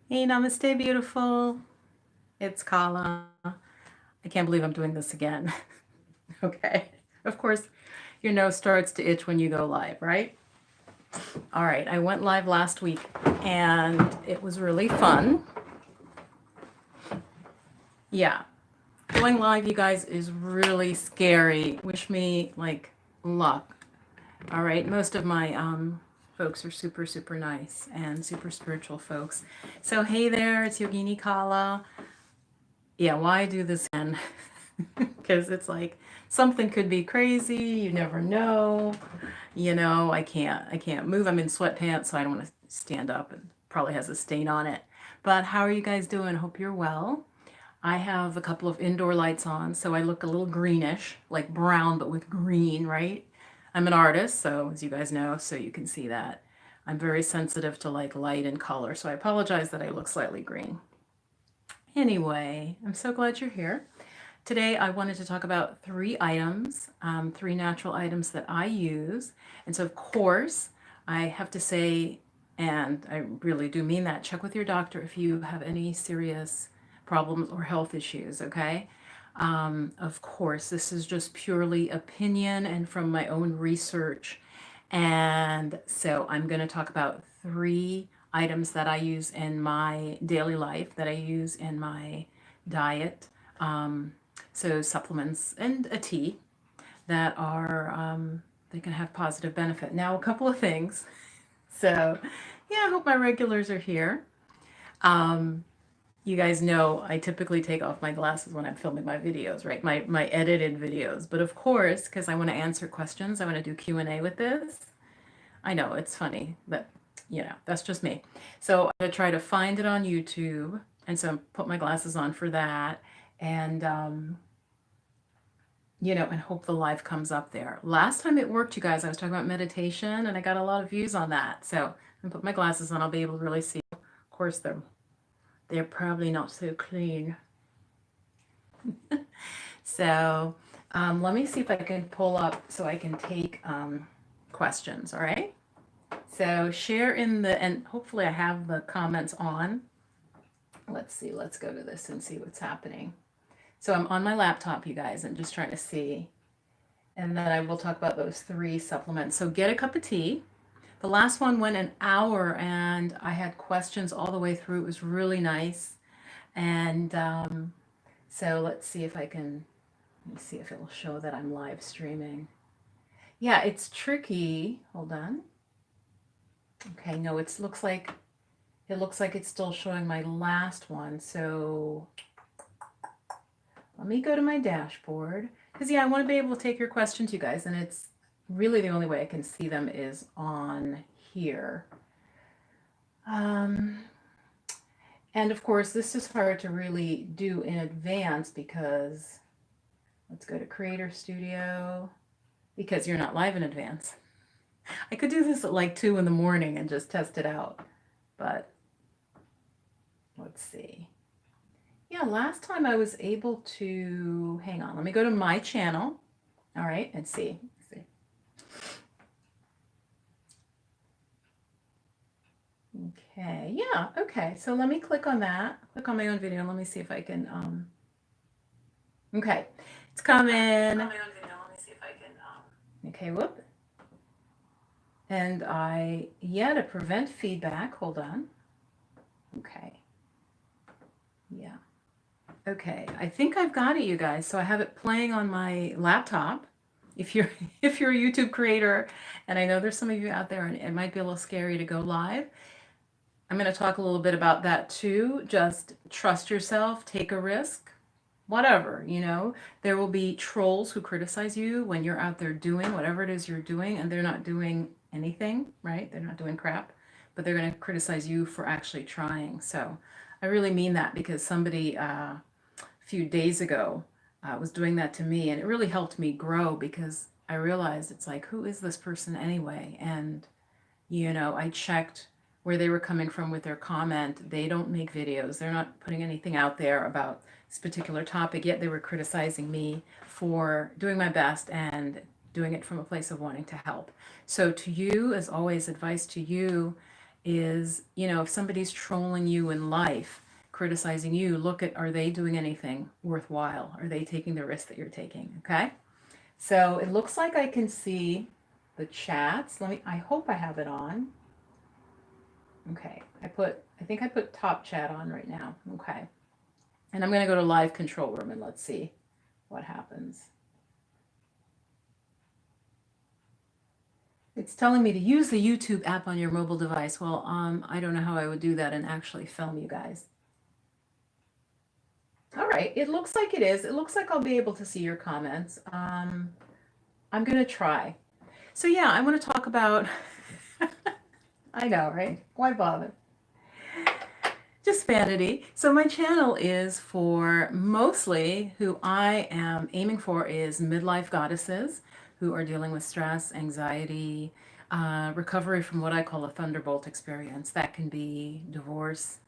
Hey, namaste, beautiful. It's Kala. I can't believe I'm doing this again. Okay. Of course, your nose starts to itch when you go live, right? All right. I went live last week and it was really fun. Yeah. Going live, you guys, is really scary. Wish me like luck. All right. Most of my folks are super, super nice and super spiritual folks. So, hey there, it's Yogini Kala. Yeah, why do this again? Because it's like something could be crazy, you never know. I can't move. I'm in sweatpants, so I don't want to stand up. It probably has a stain on it. But how are you guys doing? Hope you're well. I have a couple of indoor lights on, so I look a little greenish, like brown but with green, right? I'm an artist, so as you guys know, so you can see that. I'm very sensitive to like light and color, so I apologize that I look slightly green. Anyway, I'm so glad you're here. Today, I wanted to talk about three items, three natural items that I use. And so, of course, I have to say, and I really do mean that, check with your doctor if you have any serious problems or health issues, okay? Of course, this is just purely opinion and from my own research. And so, I'm going to talk about three items that I use in my daily life, that I use in my diet. So supplements and a tea that are they can have positive benefit. Now a couple of things. So yeah, I hope my regulars are here. Um, you guys know I typically take off my glasses when I'm filming my videos, right? My edited videos. But of course, because I want to answer questions, I want to do Q&A with this. I know it's funny, but that's just me. So I'm gonna try to find it on YouTube, and so I put my glasses on for that. And and hope the live comes up there. Last time it worked, you guys, I was talking about meditation and I got a lot of views on that. So I'm put my glasses on, I'll be able to really see. Of course, they're probably not so clean. So let me see if I can pull up so I can take questions. All right. So share in the, and hopefully I have the comments on. Let's see. Let's go to this and see what's happening. So I'm on my laptop, you guys, and just trying to see. And then I will talk about those three supplements. So get a cup of tea. The last one went an hour and I had questions all the way through. It was really nice. And so let's see if I can, let me see if it will show that I'm live streaming. Yeah, it's tricky. Hold on. Okay, no, it looks like it's still showing my last one. So let me go to my dashboard. Because, yeah, I want to be able to take your questions, you guys. And it's really the only way I can see them is on here. Um, and of course, this is hard to really do in advance because let's go to Creator Studio because you're not live in advance. I could do this at like 2 in the morning and just test it out. But let's see. Yeah, last time I was able to, hang on, let me go to my channel. All right, and see. Okay, yeah, okay. So let me click on that. Click on my own video and let me see if I can, okay, it's coming. Okay, whoop. And to prevent feedback, hold on. Okay. Yeah. Okay, I think I've got it, you guys. So I have it playing on my laptop. If you're if you're a YouTube creator, and I know there's some of you out there, and it might be a little scary to go live. I'm going to talk a little bit about that too. Just trust yourself, take a risk, whatever, There will be trolls who criticize you when you're out there doing whatever it is you're doing, and they're not doing anything, right? They're not doing crap, but they're going to criticize you for actually trying. So I really mean that because somebody a few days ago was doing that to me, and it really helped me grow because I realized it's like, who is this person anyway? And I checked where they were coming from with their comment. They don't make videos. They're not putting anything out there about this particular topic, yet they were criticizing me for doing my best and doing it from a place of wanting to help. So to you, as always, advice to you is, if somebody's trolling you in life, criticizing you, look at, are they doing anything worthwhile? Are they taking the risk that you're taking? Okay. So it looks like I can see the chats. I hope I have it on. Okay. I think I put top chat on right now. Okay. And I'm going to go to live control room and let's see what happens. It's telling me to use the YouTube app on your mobile device. Well, I don't know how I would do that and actually film you guys. All right, it looks like it is. It looks like I'll be able to see your comments. I'm going to try. So yeah, I want to talk about, I know, right? Why bother? Just vanity. So my channel is for mostly who I am aiming for is midlife goddesses who are dealing with stress, anxiety, recovery from what I call a thunderbolt experience. That can be divorce,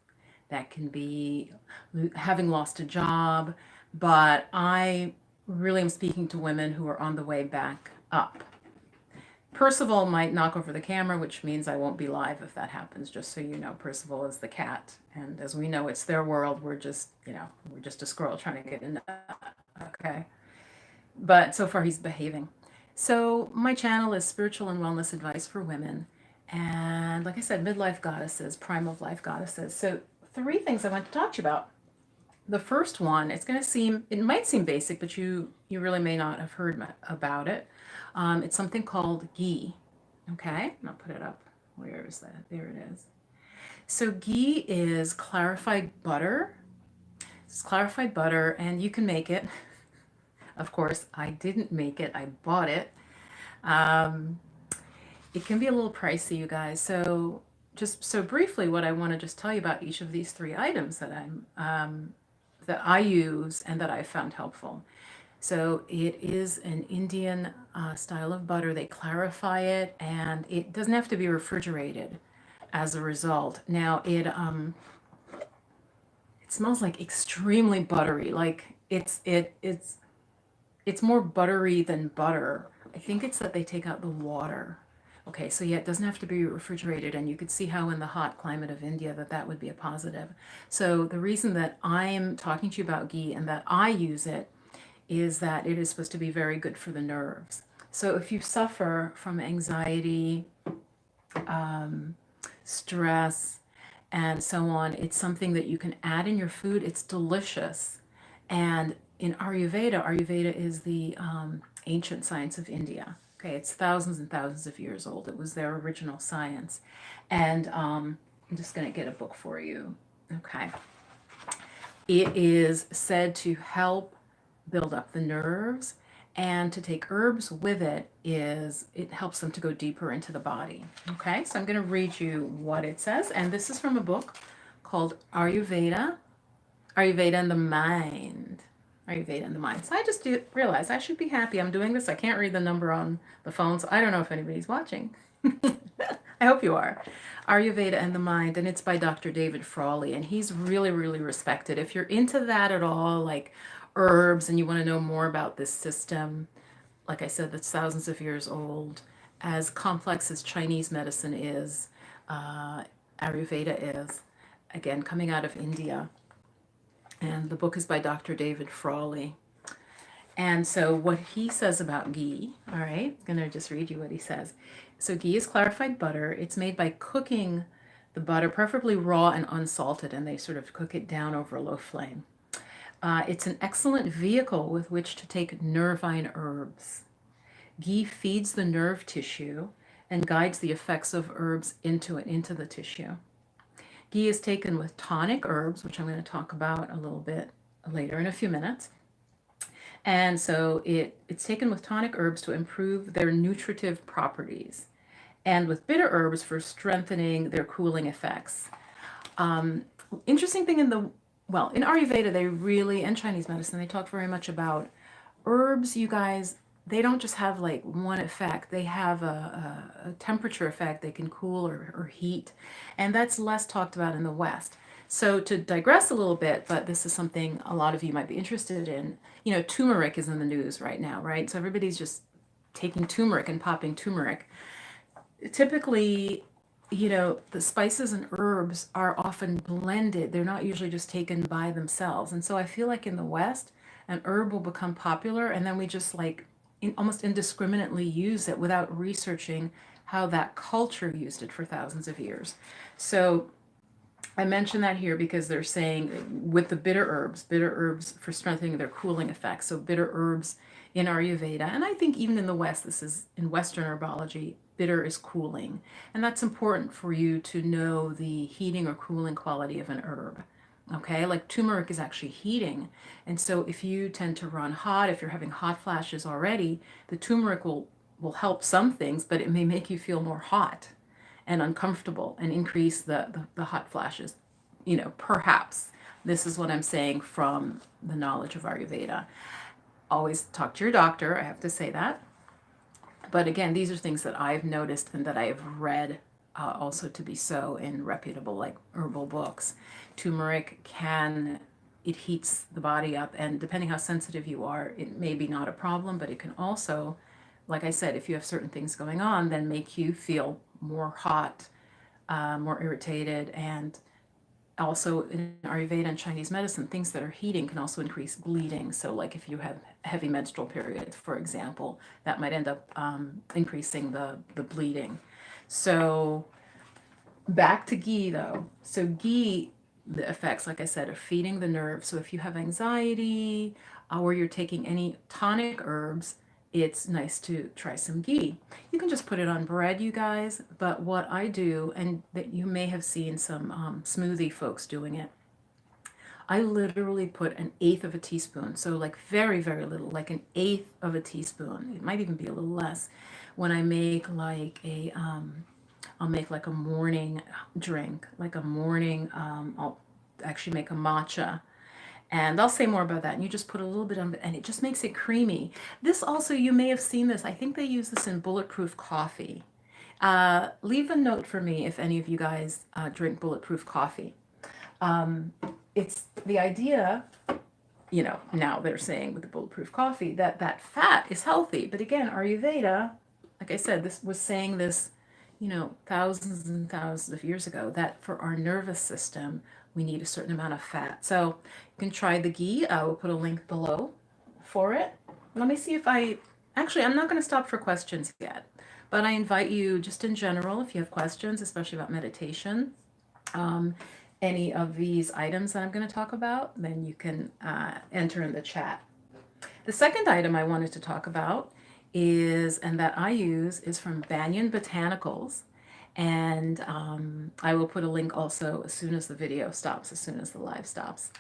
that can be having lost a job, but I really am speaking to women who are on the way back up. Percival might knock over the camera, which means I won't be live if that happens, just so you know. Percival is the cat, and as we know, it's their world. We're just, we're just a squirrel trying to get in that, okay? But so far he's behaving. So my channel is spiritual and wellness advice for women, and like I said, midlife goddesses, prime of life goddesses. So 3 things I want to talk to you about. The first one, it might seem basic, but you really may not have heard about it. It's something called ghee. Okay, I'll put it up. Where is that? There it is. So ghee is clarified butter. It's clarified butter, and you can make it. Of course, I didn't make it. I bought it. It can be a little pricey, you guys. So just so briefly, what I want to just tell you about each of these 3 items that that I use and that I found helpful. So it is an Indian style of butter. They clarify it, and it doesn't have to be refrigerated as a result. Now it smells like extremely buttery. Like it's more buttery than butter. I think it's that they take out the water. Okay, so yeah, it doesn't have to be refrigerated, and you could see how in the hot climate of India that would be a positive. So the reason that I'm talking to you about ghee and that I use it is that it is supposed to be very good for the nerves. So if you suffer from anxiety, stress, and so on, it's something that you can add in your food. It's delicious. And in Ayurveda is the ancient science of India. Okay, it's thousands and thousands of years old. It was their original science. And I'm just going to get a book for you. Okay. It is said to help build up the nerves, and to take herbs with it helps them to go deeper into the body. Okay, so I'm going to read you what it says, and this is from a book called Ayurveda and the Mind. Ayurveda and the Mind. So I just realized I should be happy I'm doing this. I can't read the number on the phone, so I don't know if anybody's watching. I hope you are. Ayurveda and the Mind, and it's by Dr. David Frawley, and he's really, really respected. If you're into that at all, like herbs, and you want to know more about this system, like I said, that's thousands of years old, as complex as Chinese medicine is, Ayurveda is, again, coming out of India. And the book is by Dr. David Frawley. And so what he says about ghee, all right, I'm going to just read you what he says. So ghee is clarified butter. It's made by cooking the butter, preferably raw and unsalted, and they sort of cook it down over a low flame. It's an excellent vehicle with which to take nervine herbs. Ghee feeds the nerve tissue and guides the effects of herbs into the tissue. Ghee is taken with tonic herbs, which I'm going to talk about a little bit later in a few minutes. And so it's taken with tonic herbs to improve their nutritive properties, and with bitter herbs for strengthening their cooling effects. Interesting thing in Ayurveda, and Chinese medicine, they talk very much about herbs, you guys. They don't just have like one effect. They have a temperature effect. They can cool or heat. And that's less talked about in the West. So to digress a little bit, but this is something a lot of you might be interested in. Turmeric is in the news right now, right? So everybody's just taking turmeric and popping turmeric. Typically, you know, the spices and herbs are often blended. They're not usually just taken by themselves. And so I feel like in the West, an herb will become popular and then we just like almost indiscriminately use it without researching how that culture used it for thousands of years. So I mention that here because they're saying with the bitter herbs for strengthening their cooling effects. So bitter herbs in Ayurveda, and I think even in the West, this is in Western herbology, bitter is cooling. And that's important for you to know the heating or cooling quality of an herb. Okay, like turmeric is actually heating. And so if you tend to run hot, if you're having hot flashes already, the turmeric will help some things, but it may make you feel more hot and uncomfortable and increase the hot flashes. You know, perhaps. This is what I'm saying from the knowledge of Ayurveda. Always talk to your doctor, I have to say that. But again, these are things that I've noticed and that I have read also to be so in reputable, like herbal books. Turmeric can, it heats the body up, and depending how sensitive you are, it may be not a problem, but it can also, like I said, if you have certain things going on, then make you feel more hot, more irritated, and also in Ayurveda and Chinese medicine, things that are heating can also increase bleeding. So, like if you have heavy menstrual periods, for example, that might end up increasing the bleeding. So, back to ghee though. So, ghee, the effects, like I said, are feeding the nerves. So, if you have anxiety or you're taking any tonic herbs, it's nice to try some ghee. You can just put it on bread, you guys. But what I do, and that you may have seen some smoothie folks doing it, I literally put an eighth of a teaspoon. So, like very, very little, like an eighth of a teaspoon. It might even be a little less when I make like I'll make like a morning drink, like a morning, I'll actually make a matcha. And I'll say more about that. And you just put a little bit of it, and it just makes it creamy. This also, you may have seen this. I think they use this in bulletproof coffee. Leave a note for me if any of you guys drink bulletproof coffee. Um, it's the idea, you know, now they're saying with the bulletproof coffee that that fat is healthy. But again, Ayurveda, like I said, this was saying this, you know, thousands and thousands of years ago, that for our nervous system, we need a certain amount of fat. So you can try the ghee. I will put a link below for it. Let me see if actually, I'm not going to stop for questions yet, but I invite you just in general, if you have questions, especially about meditation, um, any of these items that I'm going to talk about, then you can enter in the chat. The second item I wanted to talk about is, and that I use, is from Banyan Botanicals. And I will put a link also as soon as the video stops, as soon as the live stops.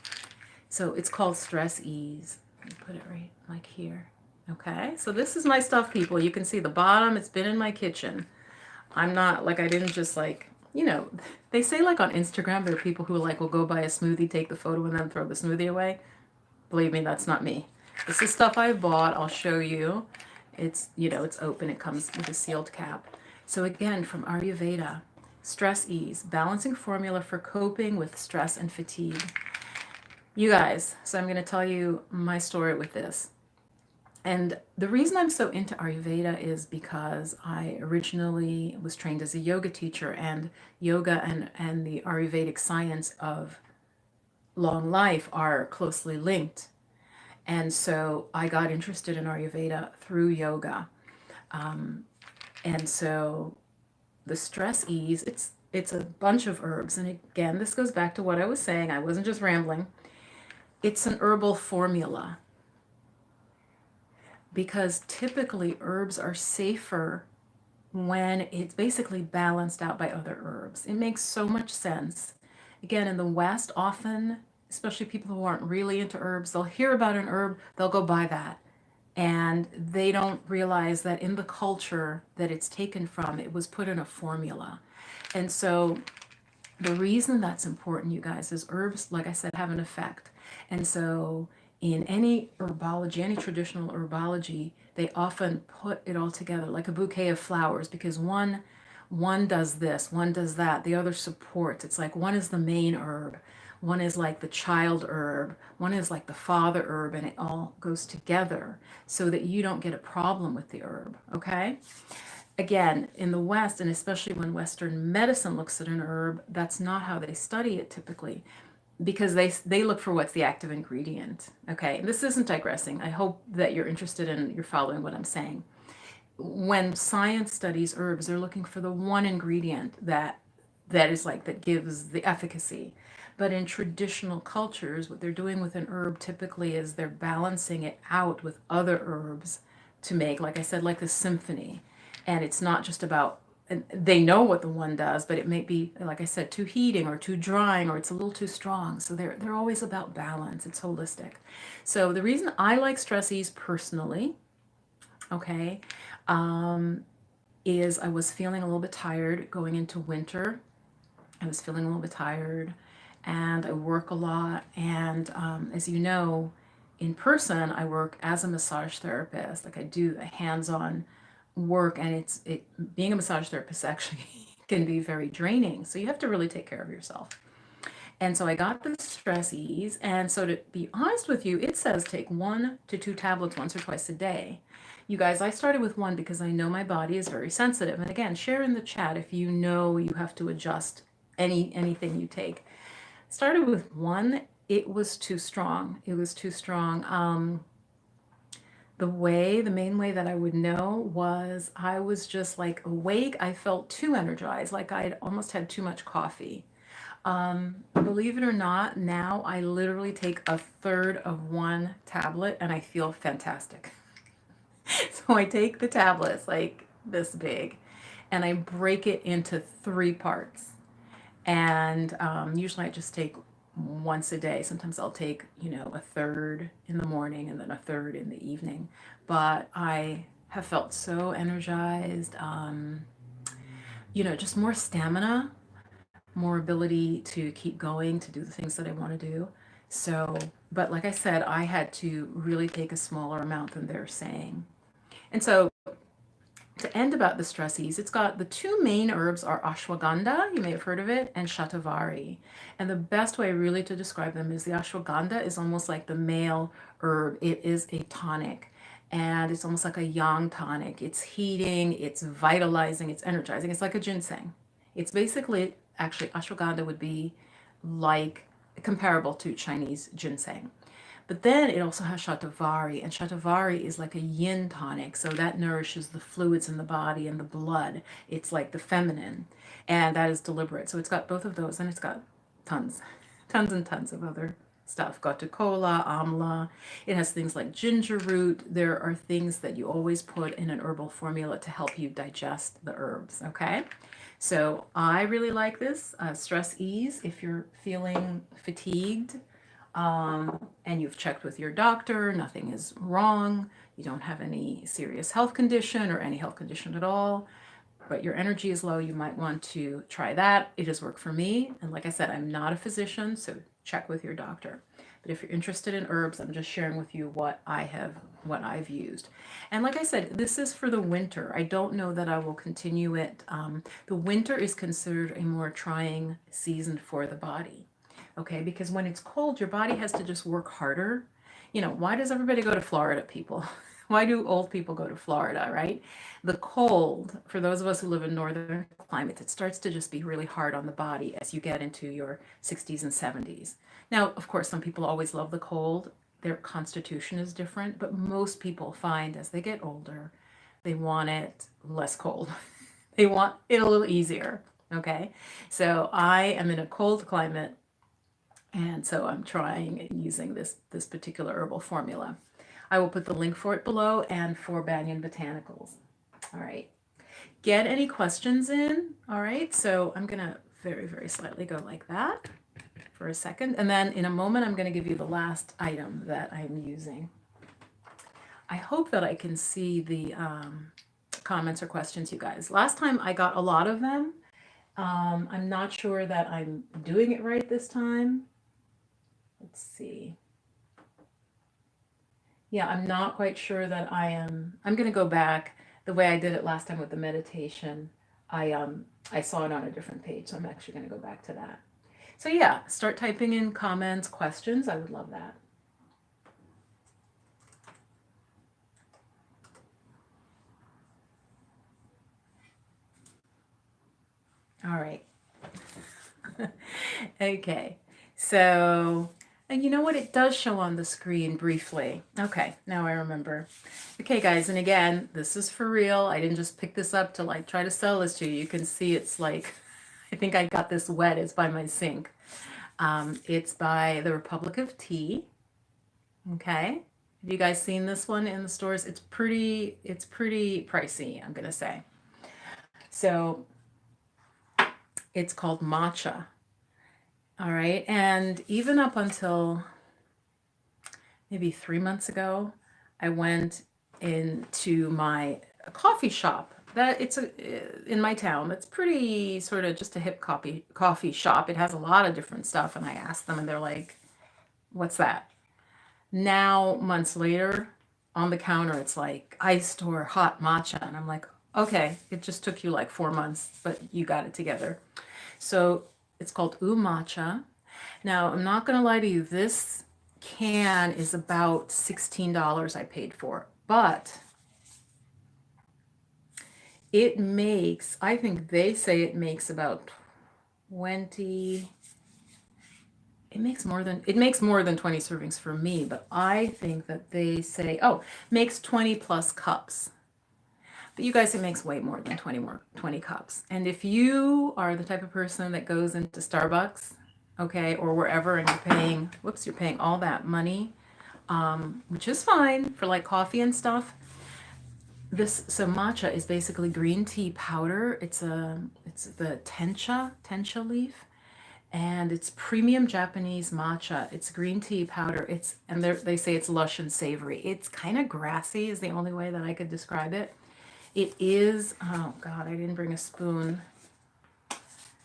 So it's called Stress Ease. Let me put it right like here. Okay, so this is my stuff, people. You can see the bottom. It's been in my kitchen. I'm not like, I didn't just like, you know, they say like on Instagram, there are people who like will go buy a smoothie, take the photo, and then throw the smoothie away. Believe me, that's not me. This is stuff I bought. I'll show you. It's, you know, it's open. It comes with a sealed cap. So again, from Ayurveda, Stress Ease, balancing formula for coping with stress and fatigue. You guys, so I'm going to tell you my story with this. And the reason I'm so into Ayurveda is because I originally was trained as a yoga teacher, and yoga and the Ayurvedic science of long life are closely linked. And so I got interested in Ayurveda through yoga. And so the Stress Ease, it's a bunch of herbs. And again, this goes back to what I was saying. I wasn't just rambling. It's an herbal formula, because typically herbs are safer when it's basically balanced out by other herbs. It makes so much sense. Again, in the West, often, especially people who aren't really into herbs, they'll hear about an herb, they'll go buy that. And they don't realize that in the culture that it's taken from, it was put in a formula. And so the reason that's important, you guys, is herbs, like I said, have an effect. And so in any herbology, any traditional herbology, they often put it all together like a bouquet of flowers, because one does this, one does that, the other supports. It's like one is the main herb, one is like the child herb, one is like the father herb, and it all goes together so that you don't get a problem with the herb, okay? again, in the West, and especially when Western medicine looks at an herb, that's not how they study it typically, because they look for what's the active ingredient. Okay, and this isn't digressing. I hope that you're interested in, you're following what I'm saying. When science studies herbs, they're looking for the one ingredient that is like that gives the efficacy. But in traditional cultures, what they're doing with an herb typically is they're balancing it out with other herbs to make, like I said, like a symphony. And it's not just about, and they know what the one does, but it may be, like I said, too heating or too drying, or it's a little too strong. So they're always about balance. It's holistic. So the reason I like stress ease personally, okay, is I was feeling a little bit tired going into winter. I was feeling a little bit tired, and I work a lot. And as you know, in person, I work as a massage therapist. Like I do a hands-on work, and being a massage therapist actually can be very draining. So you have to really take care of yourself. And so I got the stress ease. And so to be honest with you, it says take 1 to 2 tablets once or twice a day. You guys, I started with one because I know my body is very sensitive. And again, share in the chat if you know you have to adjust anything you take. Started with one. It was too strong. It was too strong. The main way that I would know was I was just like awake. I felt too energized, like I'd almost had too much coffee. Believe it or not, now I literally take a third of one tablet and I feel fantastic. So I take the tablets like this big and I break it into 3 parts. And usually I just take once a day. Sometimes I'll take, a third in the morning and then a third in the evening. But I have felt so energized, just more stamina, more ability to keep going, to do the things that I want to do. So, but like I said, I had to really take a smaller amount than they're saying. And so to end about the stress ease, it's got the 2 main herbs are ashwagandha, you may have heard of it, and shatavari. And the best way really to describe them is the ashwagandha is almost like the male herb. It is a tonic. And it's almost like a yang tonic. It's heating, it's vitalizing, it's energizing. It's like a ginseng. It's basically, actually, ashwagandha would be like comparable to Chinese ginseng. But then it also has shatavari, and shatavari is like a yin tonic, so that nourishes the fluids in the body and the blood. It's like the feminine, and that is deliberate. So it's got both of those, and it's got tons, tons and tons of other stuff. Gotu kola, amla. It has things like ginger root. There are things that you always put in an herbal formula to help you digest the herbs, okay? So I really like this stress ease. If you're feeling fatigued, and you've checked with your doctor, nothing is wrong, you don't have any serious health condition or any health condition at all, but your energy is low, you might want to try that. It has worked for me. And like I said, I'm not a physician, so check with your doctor. But if you're interested in herbs, I'm just sharing with you what I've used. And like I said, this is for the winter. I don't know that I will continue it. The winter is considered a more trying season for the body. Okay, because when it's cold, your body has to just work harder. Why does everybody go to Florida, people? Why do old people go to Florida, right? The cold, for those of us who live in northern climates, it starts to just be really hard on the body as you get into your 60s and 70s. Now, of course, some people always love the cold. Their constitution is different, but most people find as they get older, they want it less cold. They want it a little easier, okay? So I am in a cold climate, and so I'm trying using this particular herbal formula. I will put the link for it below and for Banyan Botanicals. All right. Get any questions in. All right. So I'm going to very, very slightly go like that for a second. And then in a moment, I'm going to give you the last item that I'm using. I hope that I can see the comments or questions, you guys. Last time I got a lot of them. I'm not sure that I'm doing it right this time. Let's see. Yeah, I'm not quite sure that I'm going to go back the way I did it last time with the meditation. I saw it on a different page, so I'm actually going to go back to that. So yeah, start typing in comments, questions. I would love that. All right. Okay. So, and you know what? It does show on the screen briefly. Okay, now I remember. Okay, guys, and again, this is for real. I didn't just pick this up to like try to sell this to you. You can see it's like, I think I got this wet. It's by my sink. It's by the Republic of Tea. Okay. Have you guys seen this one in the stores? It's pretty pricey, I'm gonna say. So it's called Matcha. All right. And even up until maybe 3 months ago, I went into my coffee shop that it's in my town. That's pretty sort of just a hip coffee shop. It has a lot of different stuff. And I asked them and they're like, what's that? Now, months later, on the counter, it's like iced or hot matcha. And I'm like, okay, it just took you like 4 months, but you got it together. So it's called Matcha. Now, I'm not going to lie to you, this can is about $16 I paid for, but it makes, I think they say it makes about 20, it makes more than 20 servings for me, but I think that they say, oh, makes 20 plus cups. But you guys, it makes way more than 20 cups. And if you are the type of person that goes into Starbucks, okay, or wherever, and you're paying all that money, which is fine for like coffee and stuff. So matcha is basically green tea powder. It's the tencha leaf, and it's premium Japanese matcha. It's green tea powder. They say it's lush and savory. It's kind of grassy is the only way that I could describe it. It is, oh God, I didn't bring a spoon.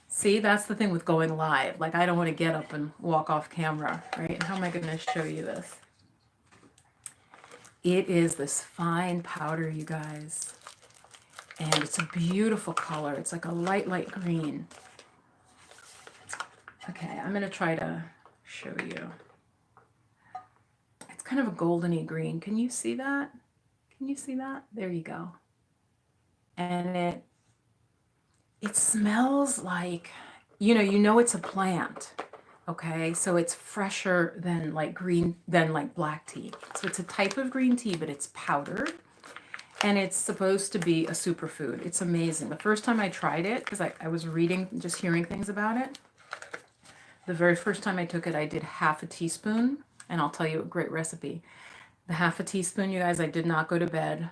See, that's the thing with going live. Like, I don't want to get up and walk off camera, right? And how am I going to show you this? It is this fine powder, you guys. And it's a beautiful color. It's like a light green. Okay, I'm going to try to show you. It's kind of a goldeny green. Can you see that? Can you see that? There you go. And it smells like, you know it's a plant. Okay, so it's fresher than like black tea. So it's a type of green tea, but it's powdered. And it's supposed to be a superfood. It's amazing. The first time I tried it, because I was reading, just hearing things about it. The very first time I took it, I did half a teaspoon. And I'll tell you a great recipe. The half a teaspoon, you guys, I did not go to bed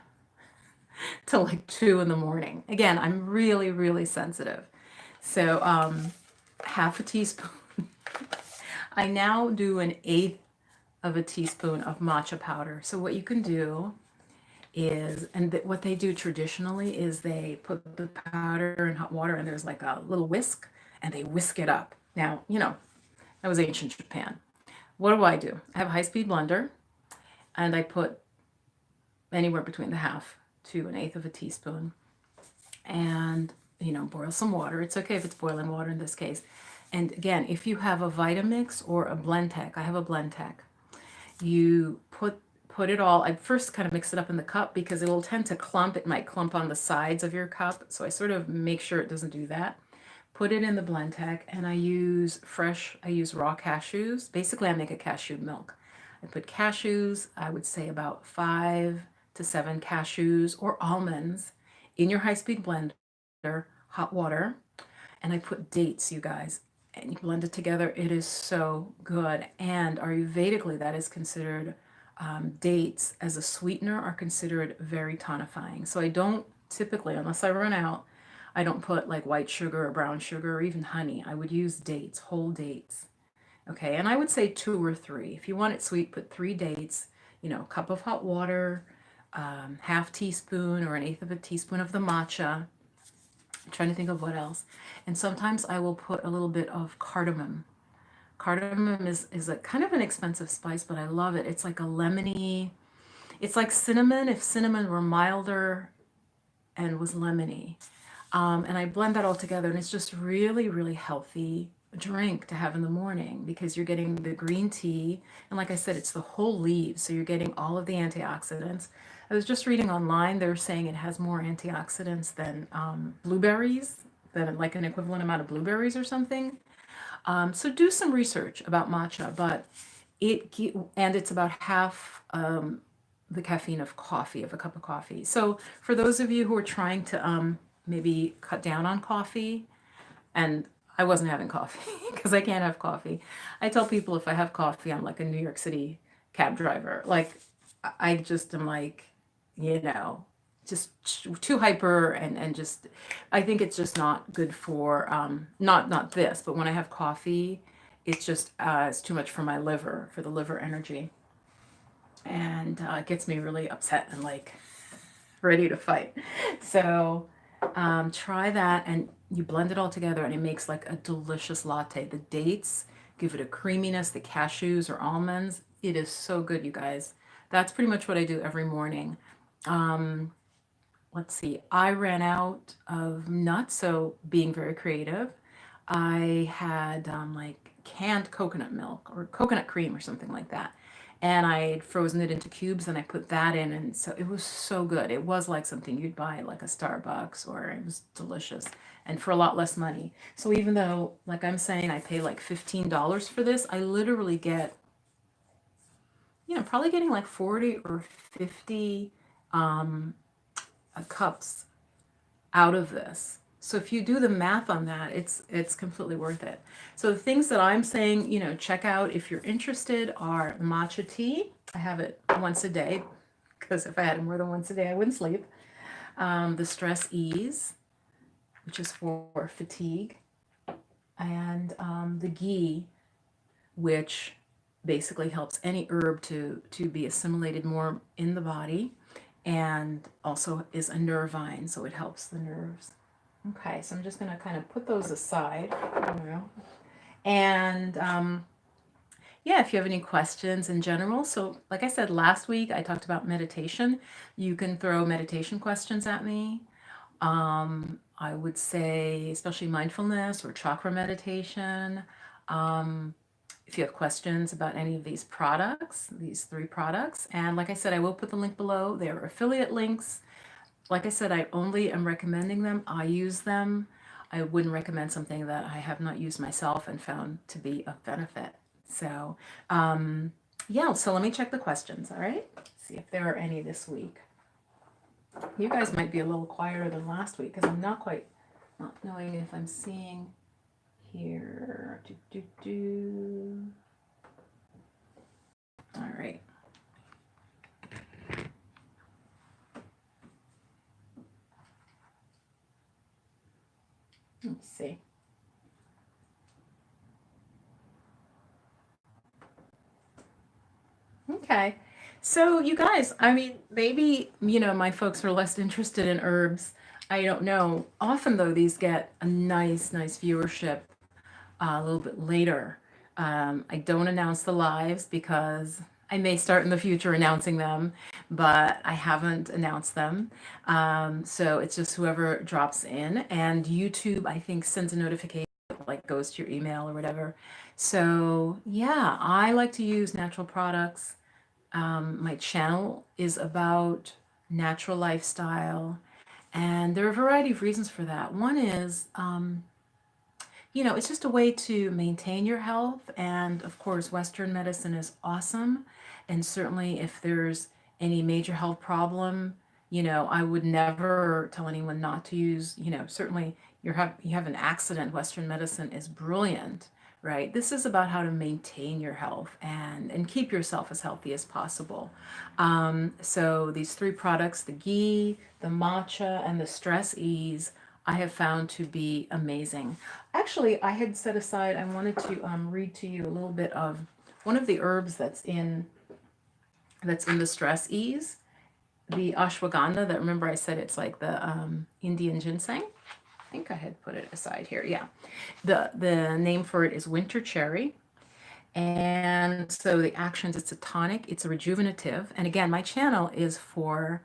till like 2 in the morning. Again, I'm really, really sensitive. So half a teaspoon. I now do an eighth of a teaspoon of matcha powder. So what you can do is, what they do traditionally is they put the powder in hot water and there's like a little whisk and they whisk it up. Now, that was ancient Japan. What do? I have a high-speed blender and I put anywhere between the half to an eighth of a teaspoon and, boil some water. It's okay if it's boiling water in this case. And again, if you have a Vitamix or a Blendtec, I have a Blendtec, you put it all, I first kind of mix it up in the cup because it will tend to clump. It might clump on the sides of your cup. So I sort of make sure it doesn't do that. Put it in the Blendtec and I use raw cashews. Basically, I make a cashew milk. I put cashews, I would say about 5 to 7 cashews or almonds in your high-speed blender, hot water. And I put dates, you guys. And you blend it together. It is so good. And Ayurvedically, that is considered, dates as a sweetener are considered very tonifying. So I don't typically, unless I run out, I don't put like white sugar or brown sugar or even honey. I would use dates, whole dates. Okay, and I would say 2 or 3. If you want it sweet, put 3 dates, cup of hot water, half teaspoon or an eighth of a teaspoon of the matcha. I'm trying to think of what else. And sometimes I will put a little bit of cardamom. Cardamom is a kind of an expensive spice, but I love it. It's like a lemony, it's like cinnamon if cinnamon were milder and was lemony. And I blend that all together and it's just really, really healthy drink to have in the morning because you're getting the green tea. And like I said, it's the whole leaves. So you're getting all of the antioxidants. I was just reading online, they're saying it has more antioxidants than blueberries, than like an equivalent amount of blueberries or something. So do some research about matcha, but and it's about half the caffeine of coffee, of a cup of coffee. So for those of you who are trying to maybe cut down on coffee, and I wasn't having coffee because I can't have coffee. I tell people if I have coffee, I'm like a New York City cab driver. Like I just am like, you know, just too hyper and just I think it's just not good for not this, but when I have coffee, it's just it's too much for my liver, for the liver energy, and it gets me really upset and like ready to fight. So try that, and you blend it all together, and it makes like a delicious latte. The dates give it a creaminess, the cashews or almonds. It is so good, you guys. That's pretty much what I do every morning. Um, let's see, I ran out of nuts, so being very creative, I had like canned coconut milk or coconut cream or something like that. And I had frozen it into cubes and I put that in. And so it was so good. It was like something you'd buy at like a Starbucks, or it was delicious and for a lot less money. So even though, like I'm saying, I pay like $15 for this, I literally get, probably getting like 40 or 50 um, cups out of this. So if you do the math on that, it's completely worth it. So the things that I'm saying, check out if you're interested are matcha tea. I have it once a day because if I had it more than once a day, I wouldn't sleep. The stress ease, which is for fatigue, and the ghee, which basically helps any herb to be assimilated more in the body, and also is a nervine, so it helps the nerves. Okay, so I'm just going to kind of put those aside. And yeah, if you have any questions in general. So, like I said, last week I talked about meditation. You can throw meditation questions at me. I would say, especially mindfulness or chakra meditation. If you have questions about any of these products, these 3 products. And like I said, I will put the link below. They are affiliate links. Like I said, I only am recommending them. I use them. I wouldn't recommend something that I have not used myself and found to be of benefit. So, yeah, so let me check the questions, all right? See if there are any this week. You guys might be a little quieter than last week because I'm not knowing if I'm seeing here. All right. Let's see. Okay. So you guys, I mean, maybe, my folks are less interested in herbs. I don't know. Often though, these get a nice viewership a little bit later. I don't announce the lives because I may start in the future announcing them, but I haven't announced them. So it's just whoever drops in, and YouTube, I think, sends a notification, like goes to your email or whatever. So yeah, I like to use natural products. My channel is about natural lifestyle, and there are a variety of reasons for that. One is, it's just a way to maintain your health. And of course, Western medicine is awesome. And certainly, if there's any major health problem, I would never tell anyone not to use, certainly you have an accident. Western medicine is brilliant, right? This is about how to maintain your health and keep yourself as healthy as possible. So these 3 products, the ghee, the matcha, and the stress ease, I have found to be amazing. Actually, I had set aside, I wanted to read to you a little bit of one of the herbs that's in the stress ease, the ashwagandha. That, remember I said it's like the Indian ginseng. I think I had put it aside here. Yeah, the name for it is winter cherry. And so the actions, it's a tonic, it's a rejuvenative. And again, my channel is for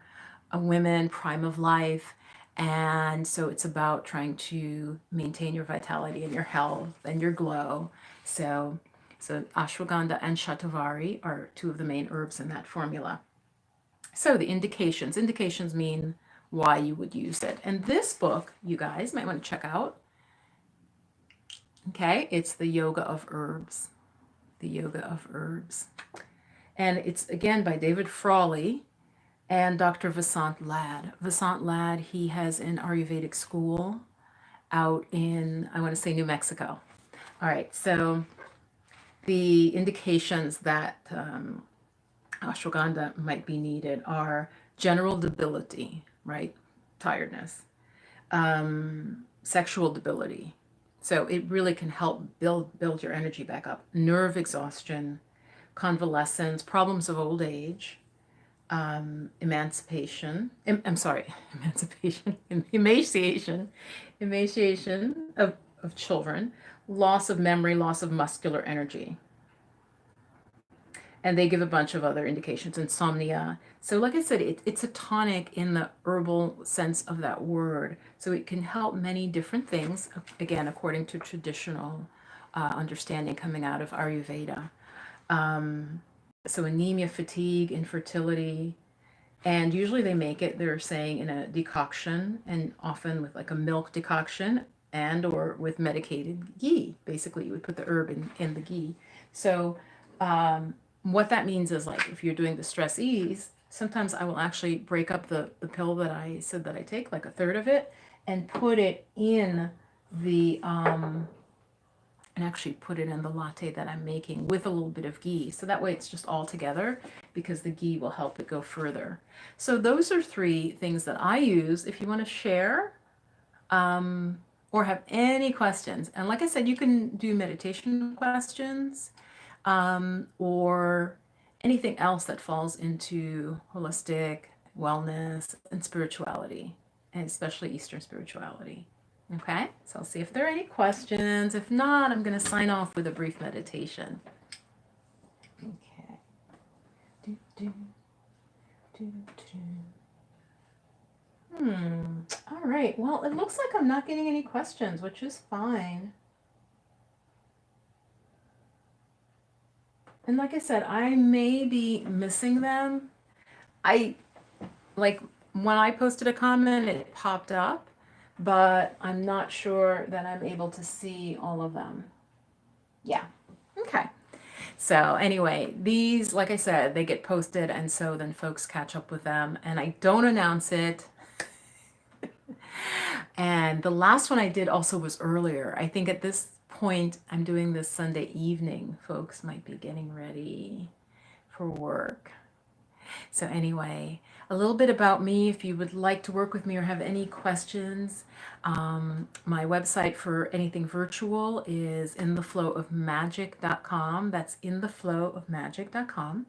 a women, prime of life. And so it's about trying to maintain your vitality and your health and your glow. So ashwagandha and shatavari are 2 of the main herbs in that formula. So the indications mean why you would use it. And this book, you guys might want to check out. Okay, it's The Yoga of Herbs. The Yoga of Herbs. And it's, again, by David Frawley and Dr. Vasant Lad. Vasant Lad, he has an Ayurvedic school out in, I want to say, New Mexico. All right, so the indications that ashwagandha might be needed are general debility, right? Tiredness, sexual debility. So it really can help build your energy back up. Nerve exhaustion, convalescence, problems of old age, emancipation of children, loss of memory, loss of muscular energy. And they give a bunch of other indications, insomnia. So like I said, it's a tonic in the herbal sense of that word. So it can help many different things, again, according to traditional understanding coming out of Ayurveda. So anemia, fatigue, infertility, and usually they make it, they're saying, in a decoction, and often with like a milk decoction and or with medicated ghee. Basically, you would put the herb in the ghee. So what that means is, like, if you're doing the stress ease, sometimes I will actually break up the pill that I said that I take, like a third of it, and put it in the and actually put it in the latte that I'm making with a little bit of ghee. So that way it's just all together, because the ghee will help it go further. So those are 3 things that I use. If you want to share or have any questions, and like I said, you can do meditation questions or anything else that falls into holistic wellness and spirituality, and especially Eastern spirituality. Okay, so I'll see if there are any questions. If not, I'm going to sign off with a brief meditation. Okay. Do, do, do, do. All right. Well, it looks like I'm not getting any questions, which is fine. And like I said, I may be missing them. Like when I posted a comment, it popped up, but I'm not sure that I'm able to see all of them. Yeah. Okay. So anyway, these, like I said, they get posted, and so then folks catch up with them, and I don't announce it. And the last one I did also was earlier. I think at this point, I'm doing this Sunday evening. Folks might be getting ready for work. So anyway, a little bit about me. If you would like to work with me or have any questions, my website for anything virtual is intheflowofmagic.com. That's intheflowofmagic.com.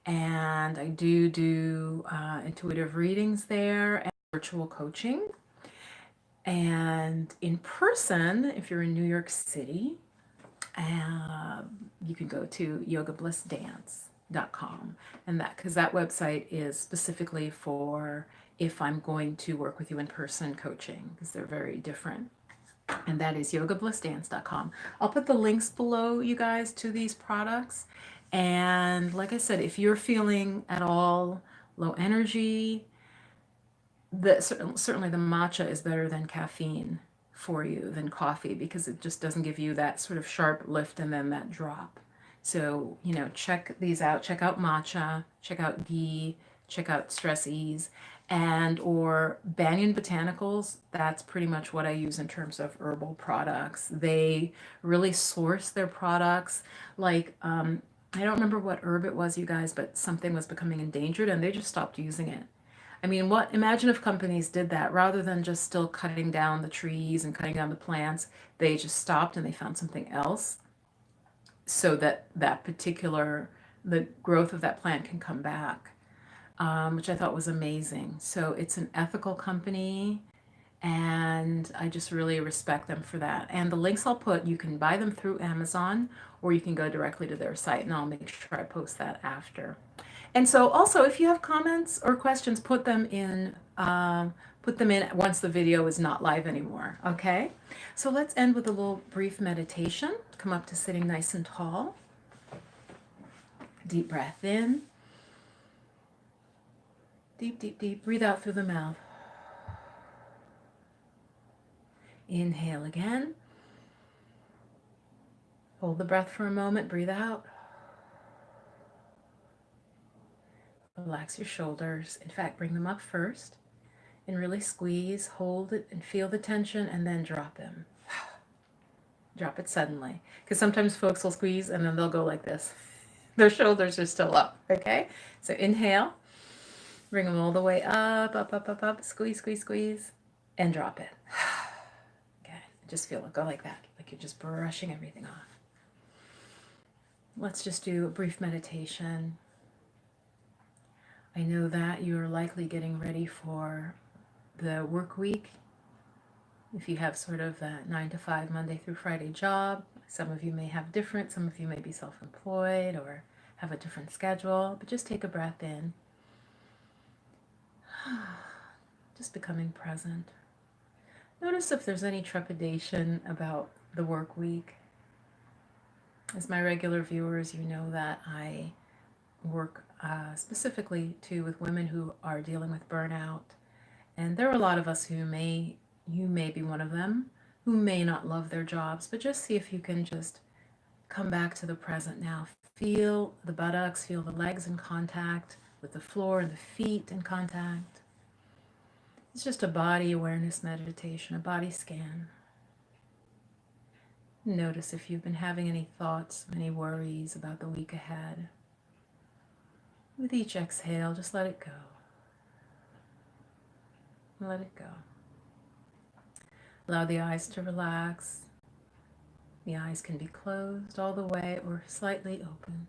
And I do intuitive readings there and virtual coaching. And in person, if you're in New York City, you can go to yogablissdance.com, and because that website is specifically for if I'm going to work with you in person coaching, because they're very different. And that is yogablissdance.com. I'll put the links below, you guys, to these products. And like I said, if you're feeling at all low energy, certainly the matcha is better than caffeine for you, than coffee, because it just doesn't give you that sort of sharp lift and then that drop. So, check these out. Check out matcha, check out ghee, check out stress ease, and or Banyan Botanicals. That's pretty much what I use in terms of herbal products. They really source their products. Like, I don't remember what herb it was, you guys, but something was becoming endangered and they just stopped using it. I mean, imagine if companies did that rather than just still cutting down the trees and cutting down the plants. They just stopped and they found something else so that the growth of that plant can come back, which I thought was amazing. So it's an ethical company, and I just really respect them for that. And the links I'll put, you can buy them through Amazon, or you can go directly to their site, and I'll make sure I post that after. And so also, if you have comments or questions, put them in once the video is not live anymore, okay? So let's end with a little brief meditation. Come up to sitting nice and tall. Deep breath in. Deep, deep, deep. Breathe out through the mouth. Inhale again. Hold the breath for a moment. Breathe out. Relax your shoulders. In fact, bring them up first and really squeeze, hold it, and feel the tension, and then drop them. Drop it suddenly. Because sometimes folks will squeeze and then they'll go like this. Their shoulders are still up, okay? So inhale. Bring them all the way up, up, up, up, up. Squeeze, squeeze, squeeze. And drop it. Okay, just feel it. Go like that. Like you're just brushing everything off. Let's just do a brief meditation. I know that you're likely getting ready for the work week. If you have sort of that 9 to 5 Monday through Friday job, some of you may have different, some of you may be self-employed or have a different schedule, but just take a breath in. Just becoming present. Notice if there's any trepidation about the work week. As my regular viewers, you know that I work specifically too with women who are dealing with burnout. And there are a lot of us you may be one of them, who may not love their jobs, but just see if you can just come back to the present now. Feel the buttocks, feel the legs in contact with the floor and the feet in contact. It's just a body awareness meditation, a body scan. Notice if you've been having any thoughts, any worries about the week ahead. With each exhale, just let it go. Let it go. Allow the eyes to relax. The eyes can be closed all the way or slightly open.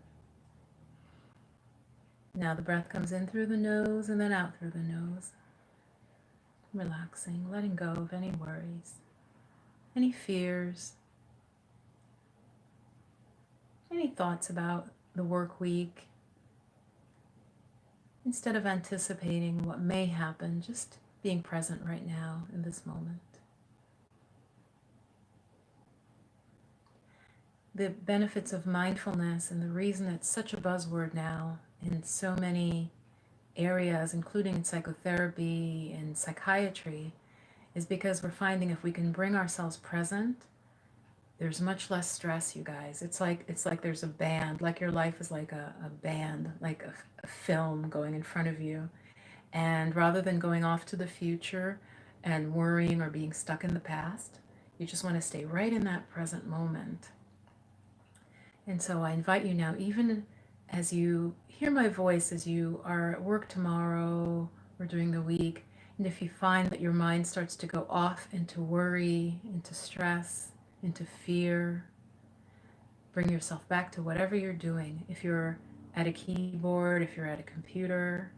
Now the breath comes in through the nose and then out through the nose. Relaxing, letting go of any worries, any fears, any thoughts about the work week. Instead of anticipating what may happen, just being present right now in this moment. The benefits of mindfulness and the reason it's such a buzzword now in so many areas, including in psychotherapy and psychiatry, is because we're finding if we can bring ourselves present, there's much less stress, you guys. It's like there's a band, like your life is like a band, like a film going in front of you. And rather than going off to the future and worrying or being stuck in the past, you just want to stay right in that present moment. And so I invite you now, even as you hear my voice, as you are at work tomorrow or during the week, and if you find that your mind starts to go off into worry, into stress, into fear, bring yourself back to whatever you're doing. If you're at a keyboard, if you're at a computer,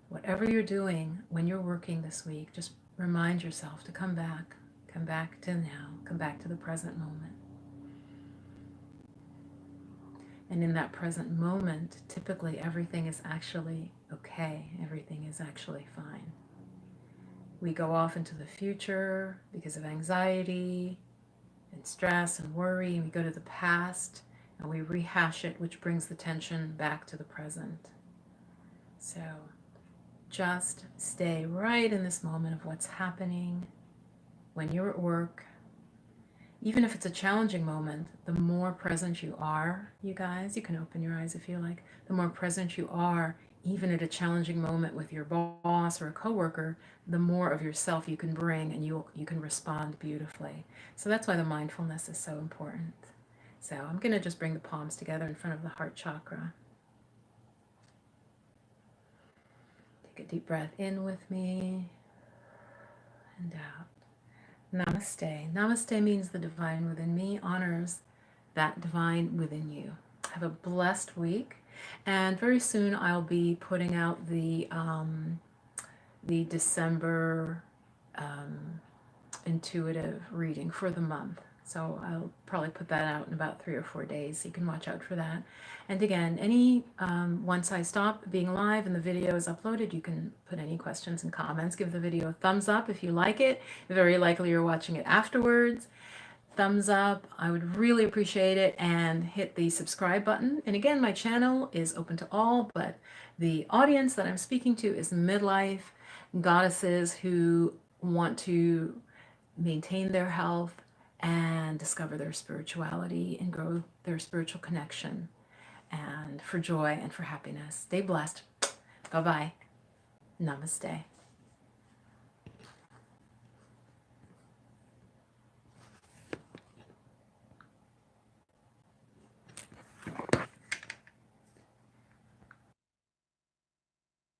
whatever you're doing when you're working this week, just remind yourself to come back to now, come back to the present moment. And in that present moment, typically everything is actually okay. Everything is actually fine. We go off into the future because of anxiety and stress and worry, and we go to the past and we rehash it, which brings the tension back to the present. So just stay right in this moment of what's happening when you're at work. Even if it's a challenging moment, the more present you are, you guys, you can open your eyes if you like, the more present you are, even at a challenging moment with your boss or a coworker, the more of yourself you can bring and you can respond beautifully. So that's why the mindfulness is so important. So I'm going to just bring the palms together in front of the heart chakra. Take a deep breath in with me and out. Namaste. Namaste means the divine within me honors that divine within you. Have a blessed week, and very soon I'll be putting out the December intuitive reading for the month. So I'll probably put that out in about 3 or 4 days. So you can watch out for that. And again, once I stop being live and the video is uploaded, you can put any questions and comments. Give the video a thumbs up if you like it. Very likely you're watching it afterwards. Thumbs up, I would really appreciate it, and hit the subscribe button. And again, my channel is open to all, but the audience that I'm speaking to is midlife goddesses who want to maintain their health and discover their spirituality and grow their spiritual connection, and for joy and for happiness. Stay blessed. Bye-bye. Namaste.